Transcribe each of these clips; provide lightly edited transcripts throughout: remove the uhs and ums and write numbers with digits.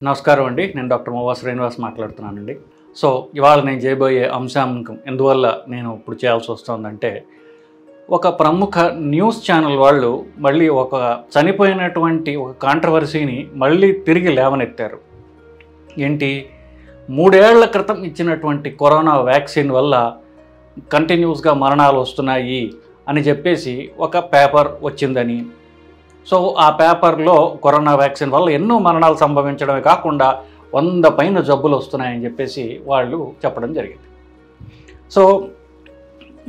నమస్కారం అండి. నేను డాక్టర్ మోవా శ్రీనివాస్ మాట్లాడుతున్నానండి. సో ఇవాళ నేను చేయబోయే అంశం ఎందువల్ల నేను ఇప్పుడు చేయాల్సి వస్తుందంటే, ఒక ప్రముఖ న్యూస్ ఛానల్ వాళ్ళు మళ్ళీ ఒక చనిపోయినటువంటి ఒక కాంట్రవర్సీని మళ్ళీ తిరిగి లేవనెత్తారు. ఏంటి, 3 ఏళ్ల క్రితం ఇచ్చినటువంటి కరోనా వ్యాక్సిన్ వల్ల కంటిన్యూస్గా మరణాలు వస్తున్నాయి అని చెప్పేసి ఒక పేపర్ వచ్చిందని, సో ఆ పేపర్లో కరోనా వ్యాక్సిన్ వల్ల ఎన్నో మరణాలు సంభవించడమే కాకుండా 100 పైన జబ్బులు వస్తున్నాయని చెప్పేసి వాళ్ళు చెప్పడం జరిగింది. సో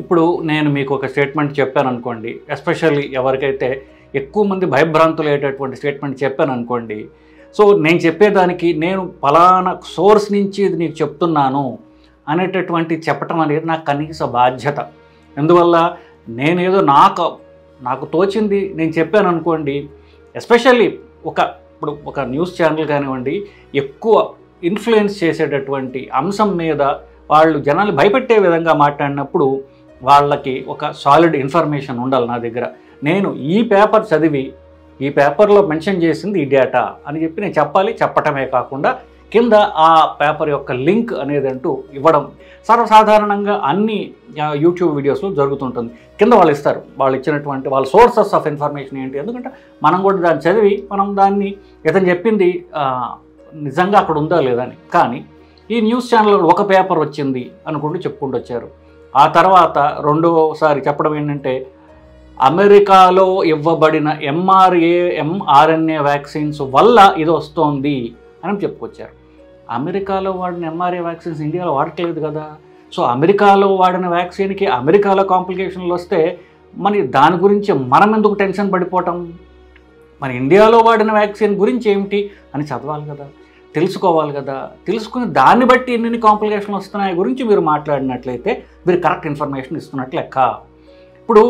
ఇప్పుడు నేను మీకు ఒక స్టేట్మెంట్ చెప్పాను అనుకోండి, ఎస్పెషల్లీ ఎవరికైతే ఎక్కువ మంది భయభ్రాంతులు అయ్యేటటువంటి స్టేట్మెంట్ చెప్పాను అనుకోండి, సో నేను చెప్పేదానికి నేను ఫలానా సోర్స్ నుంచి ఇది నీకు చెప్తున్నాను అనేటటువంటి చెప్పటం అనేది నాకు కనీస బాధ్యత. ఎందువల్ల నేనేదో నాకు తోచింది నేను చెప్పాను అనుకోండి, ఎస్పెషల్లీ ఇప్పుడు ఒక న్యూస్ ఛానల్ కానివ్వండి, ఎక్కువ ఇన్ఫ్లుయెన్స్ చేసేటటువంటి అంశం మీద వాళ్ళు జనాలు భయపెట్టే విధంగా మాట్లాడినప్పుడు వాళ్ళకి ఒక సాలిడ్ ఇన్ఫర్మేషన్ ఉండాలి నా దగ్గర. నేను ఈ పేపర్ చదివి ఈ పేపర్లో మెన్షన్ చేసింది ఈ డేటా అని చెప్పి నేను చెప్పాలి. చెప్పటమే కాకుండా కింద ఆ పేపర్ యొక్క లింక్ అనేది అంటూ ఇవ్వడం సర్వసాధారణంగా అన్ని యూట్యూబ్ వీడియోస్లో జరుగుతుంటుంది. కింద వాళ్ళు ఇస్తారు, వాళ్ళు ఇచ్చినటువంటి వాళ్ళ సోర్సెస్ ఆఫ్ ఇన్ఫర్మేషన్ ఏంటి. ఎందుకంటే మనం కూడా దాన్ని చదివి మనం దాన్ని ఇతను చెప్పింది నిజంగా అక్కడ ఉందా లేదా అని. కానీ ఈ న్యూస్ ఛానల్లో ఒక పేపర్ వచ్చింది అనుకుంటూ చెప్పుకుంటూ వచ్చారు. ఆ తర్వాత రెండోసారి చెప్పడం ఏంటంటే, అమెరికాలో ఇవ్వబడిన mRNA వ్యాక్సిన్స్ వల్ల ఇది వస్తోంది అని చెప్పుకొచ్చారు. అమెరికాలో వాడిన mRNA వ్యాక్సిన్స్ ఇండియాలో వాడట్లేదు కదా. సో అమెరికాలో వాడిన వ్యాక్సిన్కి అమెరికాలో కాంప్లికేషన్లు వస్తే మరి దాని గురించి మనం ఎందుకు టెన్షన్ పడిపోవటం? మన ఇండియాలో వాడిన వ్యాక్సిన్ గురించి ఏమిటి అని చదవాలి కదా, తెలుసుకోవాలి కదా. తెలుసుకుని దాన్ని బట్టి ఎన్ని కాంప్లికేషన్లు వస్తున్నాయి గురించి మీరు మాట్లాడినట్లయితే మీరు కరెక్ట్ ఇన్ఫర్మేషన్ ఇస్తున్నట్లు లెక్క. ఇప్పుడు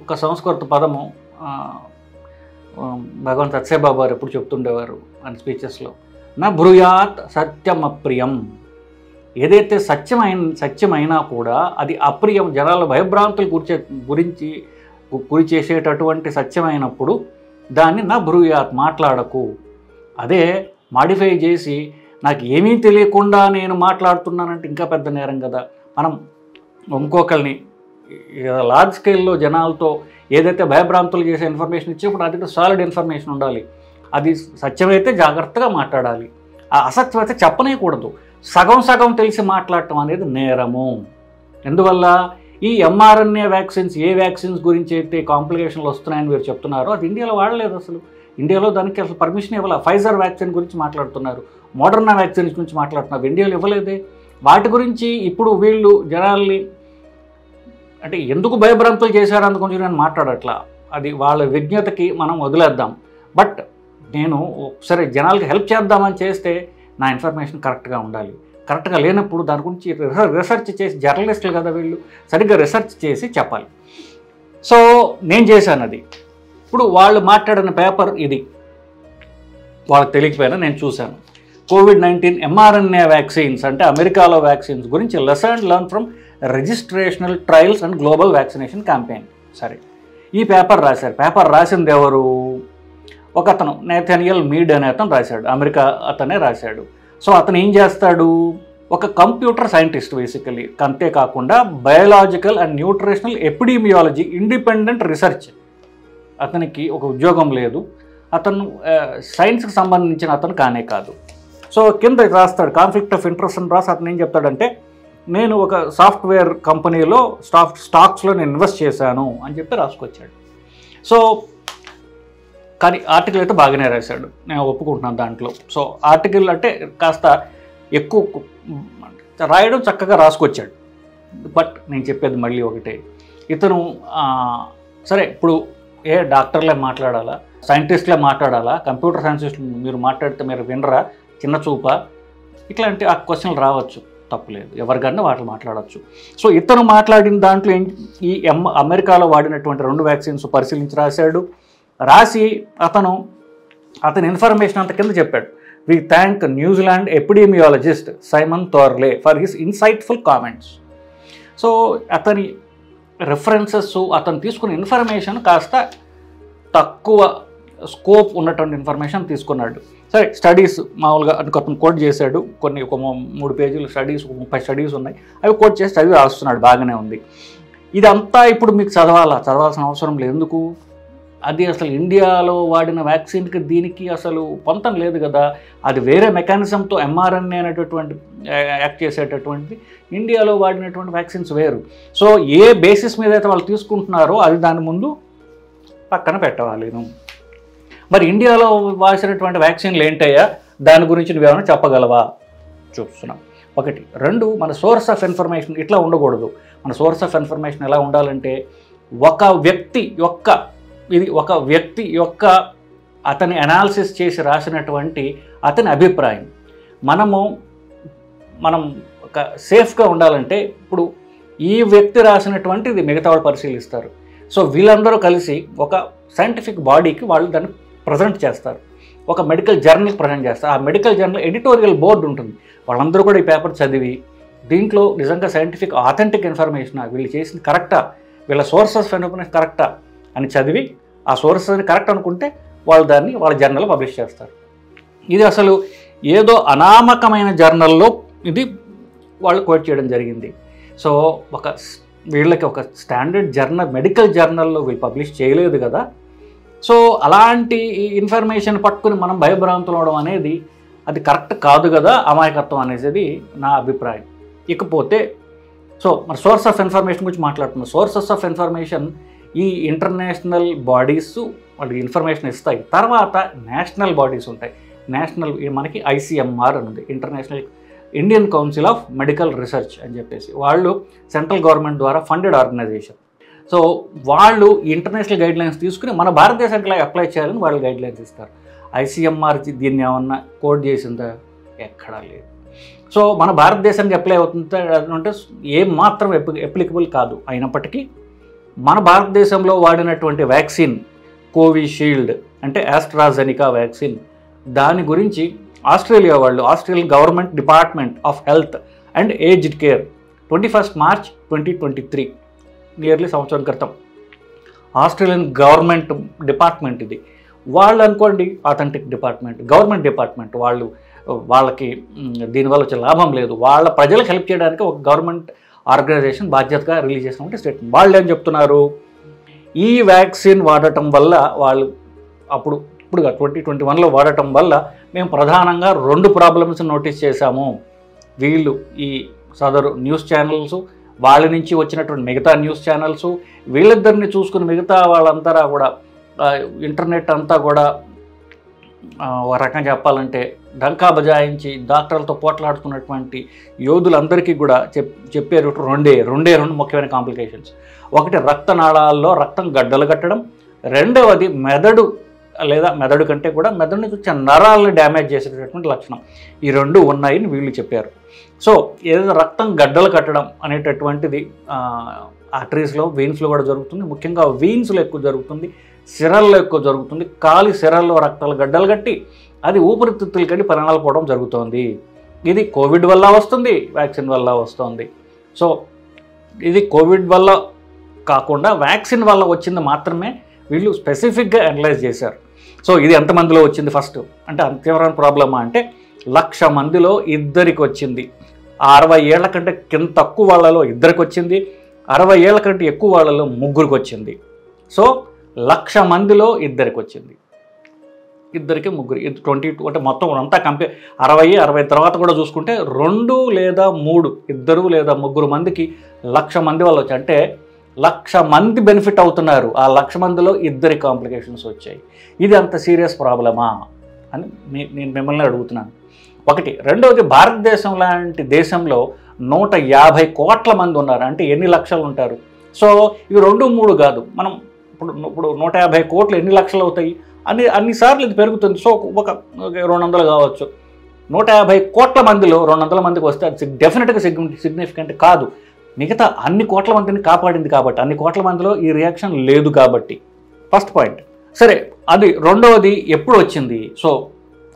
ఒక సంస్కృత పదము భగవాన్ సత్యసాయిబాబా గారు ఎప్పుడు చెప్తుండేవారు అని స్పీచెస్లో, నా బ్రూయాత్ సత్యమప్రియం. ఏదైతే సత్యమైనా కూడా అది అప్రియం, జనాల భయభ్రాంతులు గురి చేసేటటువంటి సత్యమైనప్పుడు దాన్ని నా బ్రూయాత్ మాట్లాడకు. అదే మాడిఫై చేసి నాకు ఏమీ తెలియకుండా నేను మాట్లాడుతున్నానంటే ఇంకా పెద్ద నేరం కదా. మనం ఇంకొకరిని లార్జ్ స్కేల్లో జనాలతో ఏదైతే భయభ్రాంతులు చేసే ఇన్ఫర్మేషన్ ఇచ్చినప్పుడు అది సాలిడ్ ఇన్ఫర్మేషన్ ఉండాలి. అది సత్యమైతే జాగ్రత్తగా మాట్లాడాలి, ఆ అసత్యం అయితే చెప్పనేకూడదు. సగం తెలిసి మాట్లాడటం అనేది నేరము. ఎందువల్ల ఈ mRNA వ్యాక్సిన్స్, ఏ వ్యాక్సిన్స్ గురించి అయితే కాంప్లికేషన్లు వస్తున్నాయని మీరు చెప్తున్నారో అది ఇండియాలో వాడలేదు. అసలు ఇండియాలో దానికి అసలు పర్మిషన్ ఇవ్వాలి. ఫైజర్ వ్యాక్సిన్ గురించి మాట్లాడుతున్నారు, మోడర్నా వ్యాక్సిన్స్ గురించి మాట్లాడుతున్నారు, ఇండియాలో ఇవ్వలేదే. వాటి గురించి ఇప్పుడు వీళ్ళు జనాల్ని అంటే ఎందుకు భయభ్రాంతులు చేశారు అందుకొని నేను మాట్లాడట్లా, అది వాళ్ళ విజ్ఞతకి మనం వదిలేద్దాం. బట్ నేను సరే జనాలకి హెల్ప్ చేద్దామని చేస్తే నా ఇన్ఫర్మేషన్ కరెక్ట్గా ఉండాలి. కరెక్ట్గా లేనప్పుడు దాని గురించి రీసెర్చ్ చేసి, జర్నలిస్టులు కదా వీళ్ళు, సరిగ్గా రీసెర్చ్ చేసి చెప్పాలి. సో నేను చేశాను అది. ఇప్పుడు వాళ్ళు మాట్లాడిన పేపర్ ఇది, వాళ్ళకి తెలియకపోయినా నేను చూశాను. COVID-19 mRNA వ్యాక్సిన్స్ అంటే అమెరికాలో వ్యాక్సిన్స్ గురించి lesson learn from registrational trials and global vaccination campaign. సరే, ఈ పేపర్ రాశారు. పేపర్ రాసింది ఎవరు? ఒక అతను నేథానియల్ మీడ్ అనే అతను రాశాడు, అమెరికా అతనే రాశాడు. సో అతను ఏం చేస్తాడు, ఒక కంప్యూటర్ సైంటిస్ట్ బేసికలీ. అంతేకాకుండా biological and nutritional epidemiology independent research. అతనికి ఒక ఉద్యోగం లేదు, అతను సైన్స్కి సంబంధించిన అతను కానే కాదు. సో కింద రాస్తాడు కాన్ఫ్లిక్ట్ ఆఫ్ ఇంట్రెస్ట్ అని రాసి అతను ఏం చెప్తాడంటే, నేను ఒక సాఫ్ట్వేర్ కంపెనీలో స్టాక్స్లో నేను ఇన్వెస్ట్ చేశాను అని చెప్పి రాసుకొచ్చాడు. సో కానీ ఆర్టికల్ అయితే బాగానే రాశాడు, నేను ఒప్పుకుంటున్నాను దాంట్లో. సో ఆర్టికల్ అంటే కాస్త ఎక్కువ రాయడం చక్కగా రాసుకొచ్చాడు. బట్ నేను చెప్పేది మళ్ళీ ఒకటే, ఇతను సరే ఇప్పుడు డాక్టర్లే మాట్లాడాలా, సైంటిస్ట్లే మాట్లాడాలా, కంప్యూటర్ సైంటిస్టులు మీరు మాట్లాడితే మీరు వినరా, చిన్న చూప, ఇట్లాంటి ఆ క్వశ్చన్లు రావచ్చు, తప్పులేదు, ఎవరికన్నా వాటిని మాట్లాడవచ్చు. సో ఇతను మాట్లాడిన దాంట్లో ఈ అమెరికాలో వాడినటువంటి 2 వ్యాక్సిన్స్ పరిశీలించి రాశాడు. రాసి అతని ఇన్ఫర్మేషన్ అంత కింద చెప్పాడు, we thank New Zealand epidemiologist Simon Thorley for his insightful comments. So అతని రెఫరెన్సెస్, అతను తీసుకున్న ఇన్ఫర్మేషన్ కాస్త తక్కువ స్కోప్ ఉన్నటువంటి ఇన్ఫర్మేషన్ తీసుకున్నాడు. సరే, స్టడీస్ మామూలుగా అతను కోట్ చేశాడు, ఒక 3 పేజీలు స్టడీస్, 30 స్టడీస్ ఉన్నాయి, అవి కోట్ చేసి చదివి రాస్తున్నాడు, బాగానే ఉంది. ఇదంతా ఇప్పుడు మీకు చదవాల్సిన అవసరం లేదు. ఎందుకు? అది అసలు ఇండియాలో వాడిన వ్యాక్సిన్కి దీనికి అసలు పొంతం లేదు కదా. అది వేరే మెకానిజంతో ఎంఆర్ఎన్ఏ అనేటటువంటి యాక్ట్ చేసేటటువంటిది, ఇండియాలో వాడినటువంటి వ్యాక్సిన్స్ వేరు. సో ఏ బేసిస్ మీద అయితే వాళ్ళు తీసుకుంటున్నారో అది దాని ముందు పక్కన పెట్టవాలి. మరి ఇండియాలో వాసినటువంటి వ్యాక్సిన్లు ఏంటయ్యా, దాని గురించి నువ్వేమైనా చెప్పగలవా? చూస్తున్నాం. 1, 2 మన సోర్స్ ఆఫ్ ఇన్ఫర్మేషన్ ఇట్లా ఉండకూడదు. మన సోర్స్ ఆఫ్ ఇన్ఫర్మేషన్ ఎలా ఉండాలంటే ఒక వ్యక్తి యొక్క అతని అనాలిసిస్ చేసి రాసినటువంటి అతని అభిప్రాయం. మనం ఒక సేఫ్గా ఉండాలంటే ఇప్పుడు ఈ వ్యక్తి రాసినటువంటిది మిగతా వాళ్ళు పరిశీలిస్తారు. సో వీళ్ళందరూ కలిసి ఒక సైంటిఫిక్ బాడీకి వాళ్ళు దాన్ని ప్రజెంట్ చేస్తారు, ఒక మెడికల్ జర్నల్కి ప్రజెంట్ చేస్తారు. ఆ మెడికల్ జర్నల్ ఎడిటోరియల్ బోర్డు ఉంటుంది, వాళ్ళందరూ కూడా ఈ పేపర్ చదివి దీంట్లో నిజంగా సైంటిఫిక్ ఆథెంటిక్ ఇన్ఫర్మేషన్ వీళ్ళు చేసింది కరెక్టా, వీళ్ళ సోర్సెస్ ఇన్ఫర్మేషన్ కరెక్టా అని చదివి ఆ సోర్సెస్ కరెక్ట్ అనుకుంటే వాళ్ళు దాన్ని వాళ్ళ జర్నల్లో పబ్లిష్ చేస్తారు. ఇది అసలు ఏదో అనామకమైన జర్నల్లో ఇది వాళ్ళు కోట్ చేయడం జరిగింది. సో వీళ్ళకి ఒక స్టాండర్డ్ జర్నల్, మెడికల్ జర్నల్లో వీళ్ళు పబ్లిష్ చేయలేదు కదా. సో అలాంటి ఇన్ఫర్మేషన్ పట్టుకుని మనం భయభ్రాంతులు అవడం అనేది అది కరెక్ట్ కాదు కదా, అమాయకత్వం అనేది నా అభిప్రాయం. ఇకపోతే మన సోర్స్ ఆఫ్ ఇన్ఫర్మేషన్ గురించి మాట్లాడుతున్నాం. సోర్సెస్ ఆఫ్ ఇన్ఫర్మేషన్ ఈ ఇంటర్నేషనల్ బాడీస్ వాళ్ళకి ఇన్ఫర్మేషన్ ఇస్తాయి. తర్వాత నేషనల్ బాడీస్ ఉంటాయి. మనకి ఐసీఎంఆర్ అని ఉంది, Indian council of medical research అని చెప్పేసి. వాళ్ళు సెంట్రల్ గవర్నమెంట్ ద్వారా ఫండెడ్ ఆర్గనైజేషన్. సో వాళ్ళు ఇంటర్నేషనల్ గైడ్లైన్స్ తీసుకుని మన భారతదేశానికి అప్లై చేయాలని వాళ్ళు గైడ్లైన్స్ ఇస్తారు. ఐసీఎంఆర్ దీన్ని ఏమన్నా కోడ్ చేసిందా? ఎక్కడా లేదు. సో మన భారతదేశానికి అప్లై అవుతుంటే అంటే ఏం మాత్రం అప్లికబుల్ కాదు. అయినప్పటికీ మన భారతదేశంలో వాడినటువంటి వ్యాక్సిన్ కోవిషీల్డ్ అంటే ఆస్ట్రాజెనికా వ్యాక్సిన్, దాని గురించి Australian government department of health and aged care 21 March 2023 nearly సంవత్సరం క్రితం ఆస్ట్రేలియన్ గవర్నమెంట్ డిపార్ట్మెంట్ ఇది. వాళ్ళు అనుకోండి ఆథెంటిక్ డిపార్ట్మెంట్, గవర్నమెంట్ డిపార్ట్మెంట్, వాళ్ళకి దీనివల్ల వచ్చే లాభం లేదు, వాళ్ళ ప్రజలకు హెల్ప్ చేయడానికి ఒక గవర్నమెంట్ ఆర్గనైజేషన్ బాధ్యతగా రిలీజ్ చేసినటువంటి స్టేట్మెంట్. వాళ్ళు ఏం చెప్తున్నారు, ఈ వ్యాక్సిన్ వాడటం వల్ల వాళ్ళు ఇప్పుడుగా 2021లో వాడటం వల్ల మేము ప్రధానంగా 2 ప్రాబ్లమ్స్ నోటీస్ చేశాము. వీళ్ళు ఈ సదరు న్యూస్ ఛానల్స్, వాళ్ళ నుంచి వచ్చినటువంటి మిగతా న్యూస్ ఛానల్స్, వీళ్ళిద్దరిని చూసుకుని మిగతా వాళ్ళంతా కూడా ఇంటర్నెట్ అంతా కూడా ఒక రకంగా చెప్పాలంటే డంకా బజాయించి డాక్టర్లతో పోట్లాడుతున్నటువంటి యోధులందరికీ కూడా చెప్పారు రెండే ముఖ్యమైన కాంప్లికేషన్స్. ఒకటి రక్తనాళాల్లో రక్తం గడ్డలు కట్టడం, రెండవది మెదడు కంటే కూడా మెదడు నుంచి వచ్చే నరాలను డ్యామేజ్ చేసేటటువంటి లక్షణం. ఈ 2 ఉన్నాయని వీళ్ళు చెప్పారు. సో ఏదైతే రక్తం గడ్డలు కట్టడం అనేటటువంటిది ఆర్టరీస్లో, వెయిన్స్లో కూడా జరుగుతుంది. ముఖ్యంగా వెయిన్స్లో ఎక్కువ జరుగుతుంది, సిరల్లో ఎక్కువ జరుగుతుంది. కాలి సిరల్లో రక్తాలు గడ్డలు కట్టి అది ఊపిరితిత్తులు కంటే పరిణామాలు పోవడం జరుగుతుంది. ఇది కోవిడ్ వల్ల వస్తుంది, వ్యాక్సిన్ వల్ల వస్తుంది. సో ఇది కోవిడ్ వల్ల కాకుండా వ్యాక్సిన్ వల్ల వచ్చింది మాత్రమే వీళ్ళు స్పెసిఫిక్గా అనలైజ్ చేశారు. సో ఇది ఎంతమందిలో వచ్చింది ఫస్ట్ అంటే అంత తీవ్రమైన ప్రాబ్లమా అంటే 1,00,000 మందిలో 2కి వచ్చింది. 60 ఏళ్ల కంటే కింద తక్కువ వాళ్ళలో 2కి వచ్చింది, 60 ఏళ్ల కంటే ఎక్కువ వాళ్ళలో 3కి వచ్చింది. సో 1,00,000 మందిలో 2కి వచ్చింది, 2కి 3, 22 అంటే మొత్తం అంతా 60 తర్వాత కూడా చూసుకుంటే 2 లేదా 3, 2 లేదా 3 మందికి 1,00,000 మంది వాళ్ళు వచ్చి అంటే 1,00,000 మంది బెనిఫిట్ అవుతున్నారు. ఆ 1,00,000 మందిలో 2 కాంప్లికేషన్స్ వచ్చాయి. ఇది అంత సీరియస్ ప్రాబ్లమా అని నేను మిమ్మల్ని అడుగుతున్నాను. ఒకటి. రెండవది, భారతదేశం లాంటి దేశంలో 150 కోట్ల మంది ఉన్నారు. అంటే ఎన్ని లక్షలు ఉంటారు? సో ఇవి 2, 3 కాదు. మనం ఇప్పుడు 150 కోట్లు ఎన్ని లక్షలు అవుతాయి అన్నిసార్లు ఇది పెరుగుతుంది. సో ఒక 200 కావచ్చు. 150 కోట్ల మందిలో 200 మందికి వస్తే అది డెఫినెట్గా సిగ్నిఫికెంట్ కాదు. మిగతా అన్ని కోట్ల మందిని కాపాడింది కాబట్టి, అన్ని కోట్ల మందిలో ఈ రియాక్షన్ లేదు కాబట్టి ఫస్ట్ పాయింట్. సరే, అది రెండవది ఎప్పుడు వచ్చింది? సో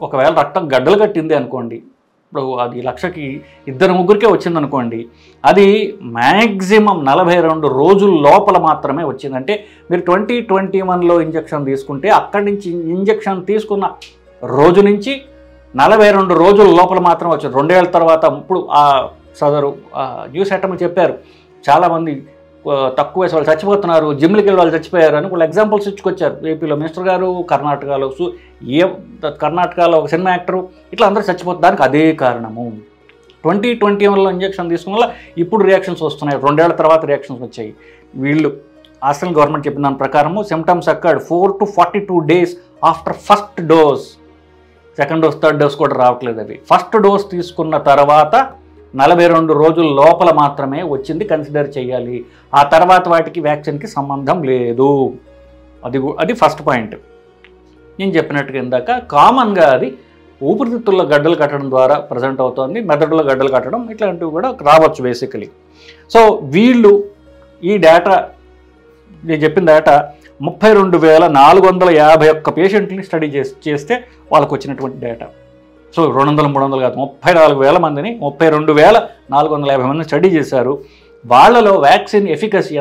ఒకవేళ రక్తం గడ్డలు కట్టింది అనుకోండి, ఇప్పుడు అది లక్షకి 2-3కే వచ్చిందనుకోండి, అది మ్యాక్సిమం 42 రోజుల లోపల మాత్రమే వచ్చిందంటే మీరు 2021లో ఇంజెక్షన్ తీసుకుంటే అక్కడి నుంచి ఇంజెక్షన్ తీసుకున్న రోజు నుంచి 42 రోజుల లోపల మాత్రం వచ్చింది. 2 ఏళ్ళ తర్వాత ఇప్పుడు ఆ సదరు న్యూస్ ఐటమ్ చెప్పారు, చాలామంది తక్కువ వయసు వాళ్ళు చచ్చిపోతున్నారు, జిమ్లకి వెళ్ళి వాళ్ళు చచ్చిపోయారు అని వాళ్ళు ఎగ్జాంపుల్స్ ఇచ్చుకొచ్చారు. ఏపీలో మినిస్టర్ గారు, కర్ణాటకలో ఒక సినిమా యాక్టరు, ఇట్లా అందరూ చచ్చిపోతారు. దానికి అదే కారణము. 2021లో ఇంజెక్షన్ తీసుకున్న వల్ల ఇప్పుడు రియాక్షన్స్ వస్తున్నాయి, 2 ఏళ్ల తర్వాత రియాక్షన్స్ వచ్చాయి. వీళ్ళు ఆస్ట్రేలియన్ గవర్నమెంట్ చెప్పిన దాని ప్రకారము symptoms occurred 4 to 42 days after first dose. Second dose, third dose కూడా రావట్లేదు. అవి ఫస్ట్ డోస్ తీసుకున్న తర్వాత 42 రోజుల లోపల మాత్రమే వచ్చింది కన్సిడర్ చేయాలి. ఆ తర్వాత వాటికి వ్యాక్సిన్కి సంబంధం లేదు. అది ఫస్ట్ పాయింట్. నేను చెప్పినట్టుగా ఇందాక కామన్గా అది ఊపిరితిత్తుల్లో గడ్డలు కట్టడం ద్వారా ప్రజెంట్ అవుతుంది, మెదడులో గడ్డలు కట్టడం ఇట్లాంటివి కూడా రావచ్చు బేసికలీ. సో వీళ్ళు ఈ డేటా, నేను చెప్పిన డేటా 32,451 పేషెంట్ని స్టడీ చేస్తే వాళ్ళకు వచ్చినటువంటి డేటా. సో 200-300 కాదు, 34,000 మందిని, 32,450 మందిని స్టడీ చేశారు. వాళ్ళలో వ్యాక్సిన్ ఎఫికసీ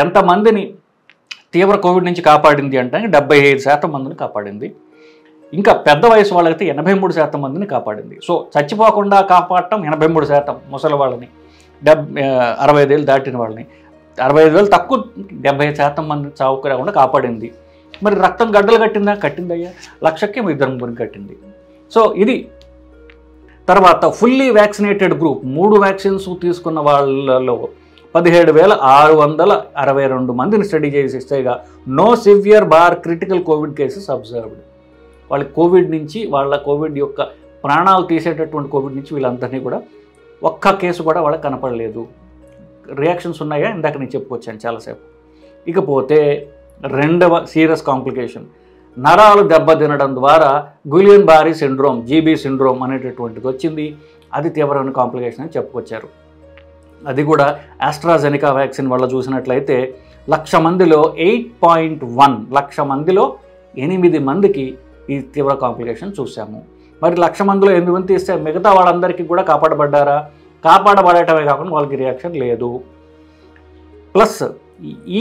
ఎంతమందిని తీవ్ర కోవిడ్ నుంచి కాపాడింది అంటే 75% మందిని కాపాడింది. ఇంకా పెద్ద వయసు వాళ్ళకైతే 83% మందిని కాపాడింది. సో చచ్చిపోకుండా కాపాడటం 83% ముసలి వాళ్ళని, 65 ఏళ్ళు దాటిన వాళ్ళని, 65 వేలు తక్కువ 70% మంది చావుకు రాకుండా కాపాడింది. మరి రక్తం గడ్డలు కట్టిందయ్యా, లక్షకి 2-3 కట్టింది. సో ఇది. తర్వాత ఫుల్లీ వ్యాక్సినేటెడ్ గ్రూప్ 3 వ్యాక్సిన్స్ తీసుకున్న వాళ్ళలో 17,662 మందిని స్టడీ చేసేగా no severe bar critical COVID cases observed. వాళ్ళ కోవిడ్ నుంచి, వాళ్ళ కోవిడ్ యొక్క ప్రాణాలు తీసేటటువంటి కోవిడ్ నుంచి వీళ్ళందరినీ కూడా ఒక్క కేసు కూడా వాళ్ళకి కనపడలేదు. రియాక్షన్స్ ఉన్నాయా, ఇందాక నేను చెప్పుకొచ్చాను చాలాసేపు. ఇకపోతే రెండవ సీరియస్ కాంప్లికేషన్, నరాలు దెబ్బతినడం ద్వారా గుయిలియన్ బారీ సిండ్రోమ్, జీబీ సిండ్రోమ్ అనేటటువంటిది వచ్చింది. అది తీవ్రమైన కాంప్లికేషన్ అని చెప్పుకొచ్చారు. అది కూడా ఆస్ట్రాజెనికా వ్యాక్సిన్ వల్ల చూసినట్లయితే 1,00,000 మందిలో 8.1 లక్ష మందిలో 8 మందికి ఈ తీవ్ర కాంప్లికేషన్ చూసాము. మరి 1,00,000 మందిలో 8 మంది తీస్తే మిగతా వాళ్ళందరికీ కూడా కాపాడబడ్డారా? కాపాడబడటమే కాకుండా వాళ్ళకి రియాక్షన్ లేదు. ప్లస్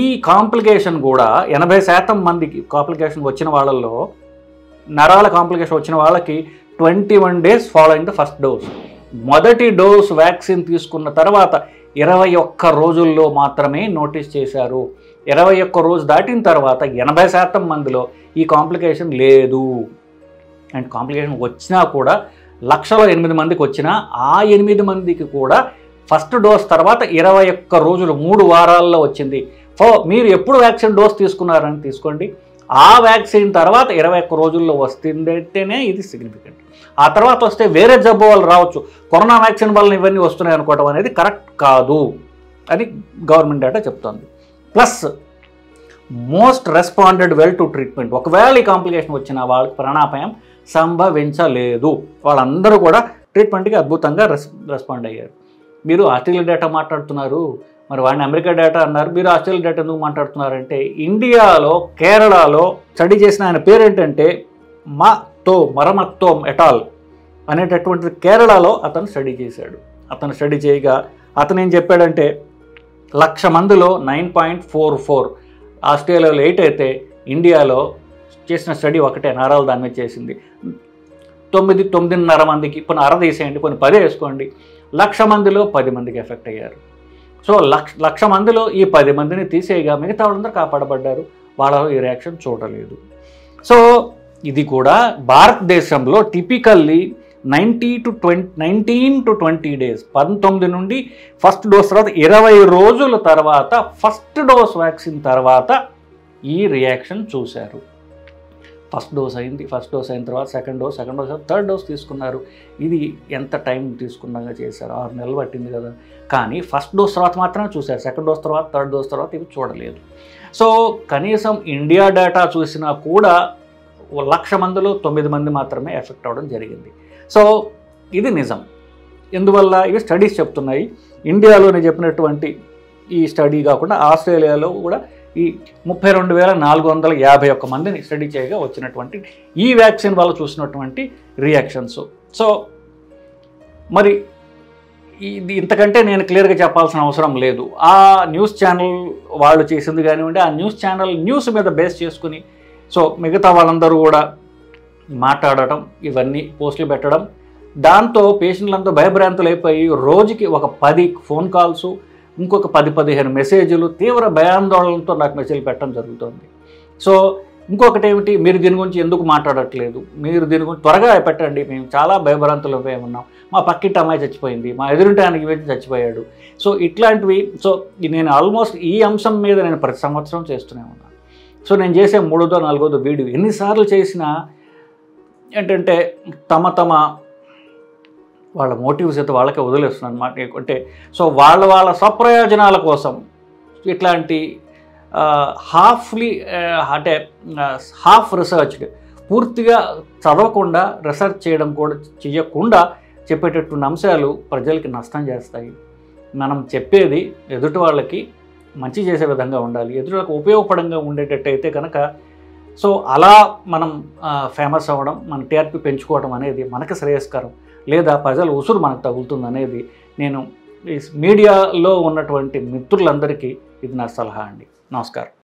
ఈ కాంప్లికేషన్ కూడా 80% మందికి కాంప్లికేషన్ వచ్చిన వాళ్ళల్లో, నరాల కాంప్లికేషన్ వచ్చిన వాళ్ళకి 21 days following the first dose. మొదటి డోస్ వ్యాక్సిన్ తీసుకున్న తర్వాత 21 రోజుల్లో మాత్రమే నోటీస్ చేశారు. 21 రోజు దాటిన తర్వాత 80% మందిలో ఈ కాంప్లికేషన్ లేదు. అండ్ కాంప్లికేషన్ వచ్చినా కూడా 1,00,000లో 8 మందికి వచ్చినా ఆ 8 మందికి కూడా ఫస్ట్ డోస్ తర్వాత 21 రోజులు 3 వారాల్లో వచ్చింది. మీరు ఎప్పుడు వ్యాక్సిన్ డోస్ తీసుకున్నారని తీసుకోండి, ఆ వ్యాక్సిన్ తర్వాత 21 రోజుల్లో వస్తుందంటేనే ఇది సిగ్నిఫికెంట్. ఆ తర్వాత వస్తే వేరే జబ్బు వాళ్ళు రావచ్చు, కరోనా వ్యాక్సిన్ వల్ల ఇవన్నీ వస్తున్నాయి అనుకోవడం అనేది కరెక్ట్ కాదు అని గవర్నమెంట్ డేటా చెప్తోంది. Plus most responded well to treatment. ఒకవేళ ఈ కాంప్లికేషన్ వచ్చిన వాళ్ళకి ప్రాణాపాయం సంభవించలేదు. వాళ్ళందరూ కూడా ట్రీట్మెంట్కి అద్భుతంగా రెస్పాండ్ అయ్యారు. మీరు ఆస్ట్రేలియా డేటా మాట్లాడుతున్నారు, మరి వాడిని అమెరికా డేటా అన్నారు, మీరు ఆస్ట్రేలియా డేటా ఎందుకు మాట్లాడుతున్నారంటే, ఇండియాలో కేరళలో స్టడీ చేసిన ఆయన పేరేంటంటే మరమత్తోమ్ ఎటాల్ అనేటటువంటిది కేరళలో అతను స్టడీ చేశాడు. అతను స్టడీ చేయగా అతను ఏం చెప్పాడంటే 1,00,000 మందిలో 9.44, ఆస్ట్రేలియాలో 8 అయితే ఇండియాలో చేసిన స్టడీ ఒకటే, నరాలు దాని మీద చేసింది. 9.5 మందికి, ఇప్పుడు 6 తీసేయండి, కొన్ని 10 వేసుకోండి, 1,00,000 మందిలో 10 మందికి ఎఫెక్ట్ అయ్యారు. సో 1,00,000 మందిలో ఈ 10 మందిని తీసేయగా మిగతా వాళ్ళందరూ కాపాడబడ్డారు. వాళ్ళలో ఈ రియాక్షన్ చూడలేదు. సో ఇది కూడా భారతదేశంలో టిపికల్లీ 19 to 20 days, 19 నుండి ఫస్ట్ డోస్ తర్వాత 20 రోజుల తర్వాత ఫస్ట్ డోస్ వ్యాక్సిన్ తర్వాత ఈ రియాక్షన్ చూశారు. ఫస్ట్ డోస్ అయింది, ఫస్ట్ డోస్ అయిన తర్వాత సెకండ్ డోస్, థర్డ్ డోస్ తీసుకున్నారు. ఇది ఎంత టైం తీసుకున్నాగా చేశారు? 6 నెలలు పట్టింది కదా. కానీ ఫస్ట్ డోస్ తర్వాత మాత్రమే చూశారు, సెకండ్ డోస్ తర్వాత, థర్డ్ డోస్ తర్వాత ఇవి చూడలేదు. సో కనీసం ఇండియా డేటా చూసినా కూడా 1,00,000 మందిలో 9 మంది మాత్రమే ఎఫెక్ట్ అవ్వడం జరిగింది. సో ఇది నిజం. ఎందువల్ల? ఇవి స్టడీస్ చెప్తున్నాయి. ఇండియాలో నేను చెప్పినటువంటి ఈ స్టడీ కాకుండా ఆస్ట్రేలియాలో కూడా ఈ 32,451 మందిని స్టడీ చేయగా వచ్చినటువంటి ఈ వ్యాక్సిన్ వల్ల చూసినటువంటి రియాక్షన్స్. సో మరి ఇది ఇంతకంటే నేను క్లియర్గా చెప్పాల్సిన అవసరం లేదు. ఆ న్యూస్ ఛానల్ వాళ్ళు చేసింది కానివ్వండి, ఆ న్యూస్ ఛానల్ న్యూస్ మీద బేస్ చేసుకుని సో మిగతా వాళ్ళందరూ కూడా మాట్లాడటం, ఇవన్నీ పోస్టులు పెట్టడం, దాంతో పేషెంట్లంతా భయభ్రాంతులు అయిపోయి రోజుకి ఒక 10 ఫోన్ కాల్సు, ఇంకొక 10-15 మెసేజ్లు, తీవ్ర భయాందోళనతో నాకు మెసేజ్లు పెట్టడం జరుగుతుంది. సో ఇంకొకటి ఏమిటి, మీరు దీని గురించి ఎందుకు మాట్లాడట్లేదు, మీరు దీని గురించి త్వరగా పెట్టండి, మేము చాలా భయభ్రాంతులు ఉన్నాం, మా పక్కింటి అమ్మాయి చచ్చిపోయింది, మా ఎదురింటానికి వెళ్ళి చచ్చిపోయాడు. సో ఇట్లాంటివి. సో నేను ఆల్మోస్ట్ ఈ అంశం మీద నేను ప్రతి సంవత్సరం చేస్తూనే ఉన్నాను. సో నేను చేసే 3దో 4దో వీడియో ఎన్నిసార్లు చేసినా ఏంటంటే తమ వాళ్ళ మోటివ్స్ అయితే వాళ్ళకే వదిలేస్తున్నాను అన్నమాట. అంటే సో వాళ్ళ స్వప్రయోజనాల కోసం ఇట్లాంటి అంటే హాఫ్ రీసెర్చ్డ్, పూర్తిగా చదవకుండా రీసెర్చ్ చేయకుండా చెప్పేటటువంటి అంశాలు ప్రజలకి నష్టం చేస్తాయి. మనం చెప్పేది ఎదుటి వాళ్ళకి మంచి చేసే విధంగా ఉండాలి, ఎదుటి వాళ్ళకి ఉపయోగపడంగా ఉండేటట్టయితే కనుక సో అలా మనం ఫేమస్ అవ్వడం, మన టీఆర్పీ పెంచుకోవడం అనేది మనకి శ్రేయస్కరం, లేదా ప్రజల ఉసురు మనకు తగులుతుంది అనేది నేను ఈ మీడియాలో ఉన్నటువంటి మిత్రులందరికీ ఇది నా సలహా అండి. నమస్కారం.